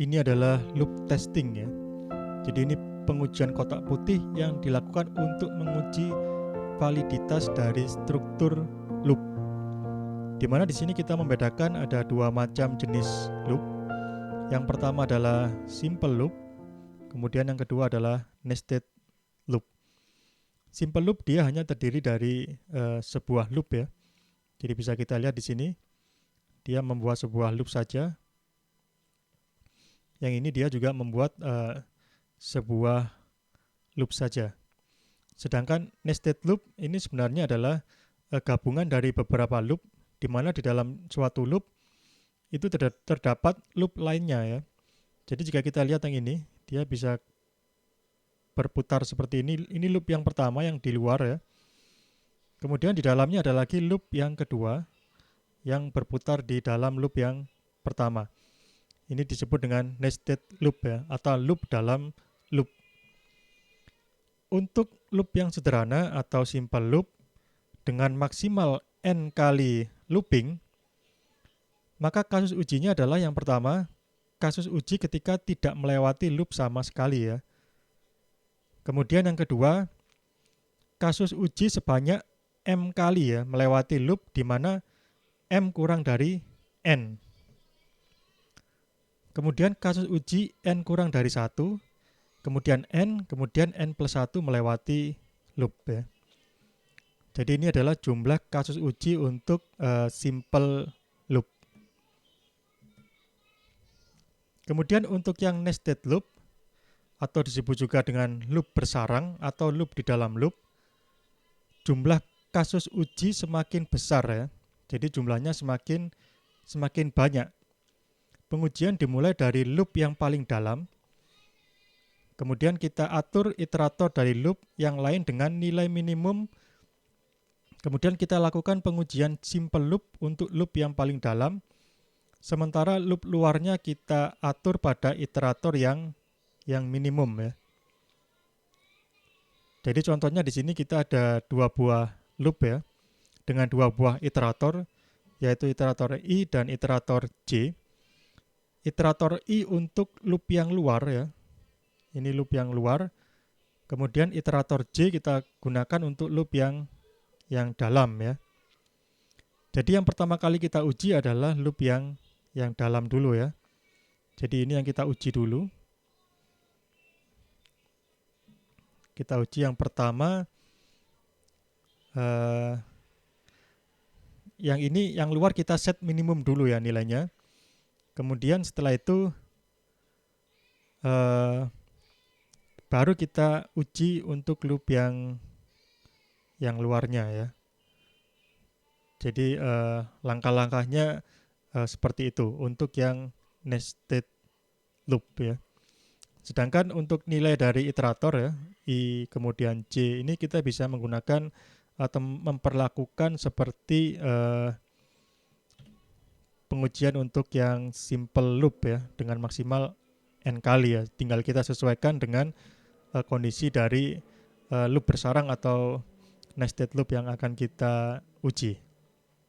Ini adalah loop testing ya. Jadi ini pengujian kotak putih yang dilakukan untuk menguji validitas dari struktur loop. Di mana di sini kita membedakan ada dua macam jenis loop. Yang pertama adalah simple loop, kemudian yang kedua adalah nested loop. Simple loop dia hanya terdiri dari sebuah loop ya. Jadi bisa kita lihat di sini, dia membuat sebuah loop saja. Yang ini dia juga membuat sebuah loop saja. Sedangkan nested loop ini sebenarnya adalah gabungan dari beberapa loop, di mana di dalam suatu loop itu terdapat loop lainnya ya. Jadi jika kita lihat yang ini, dia bisa berputar seperti ini. Ini loop yang pertama yang di luar ya. Kemudian di dalamnya ada lagi loop yang kedua yang berputar di dalam loop yang pertama. Ini disebut dengan nested loop ya, atau loop dalam loop. Untuk loop yang sederhana atau simple loop dengan maksimal n kali looping, maka kasus ujinya adalah yang pertama, kasus uji ketika tidak melewati loop sama sekali ya. Kemudian yang kedua, kasus uji sebanyak m kali ya, melewati loop di mana m kurang dari n. Kemudian kasus uji n kurang dari 1, kemudian n plus 1 melewati loop ya. Jadi ini adalah jumlah kasus uji untuk simple loop. Kemudian untuk yang nested loop, atau disebut juga dengan loop bersarang atau loop di dalam loop, jumlah kasus uji semakin besar ya. Jadi jumlahnya semakin banyak. Pengujian dimulai dari loop yang paling dalam, kemudian kita atur iterator dari loop yang lain dengan nilai minimum. Kemudian kita lakukan pengujian simple loop untuk loop yang paling dalam. Sementara loop luarnya kita atur pada iterator yang minimum ya. Jadi contohnya di sini kita ada dua buah loop ya, dengan dua buah iterator, yaitu iterator I dan iterator J. Iterator I untuk loop yang luar ya. Ini loop yang luar. Kemudian iterator J kita gunakan untuk loop yang dalam ya. Jadi yang pertama kali kita uji adalah loop yang dalam dulu ya. Jadi ini yang kita uji dulu. Kita uji yang pertama. Yang ini yang luar kita set minimum dulu ya nilainya. Kemudian setelah itu baru kita uji untuk loop yang luarnya ya. Jadi langkah-langkahnya seperti itu untuk yang nested loop ya. Sedangkan untuk nilai dari iterator ya, I kemudian J, ini kita bisa menggunakan atau memperlakukan seperti pengujian untuk yang simple loop ya, dengan maksimal n kali ya. Tinggal kita sesuaikan dengan kondisi dari loop bersarang atau nested loop yang akan kita uji.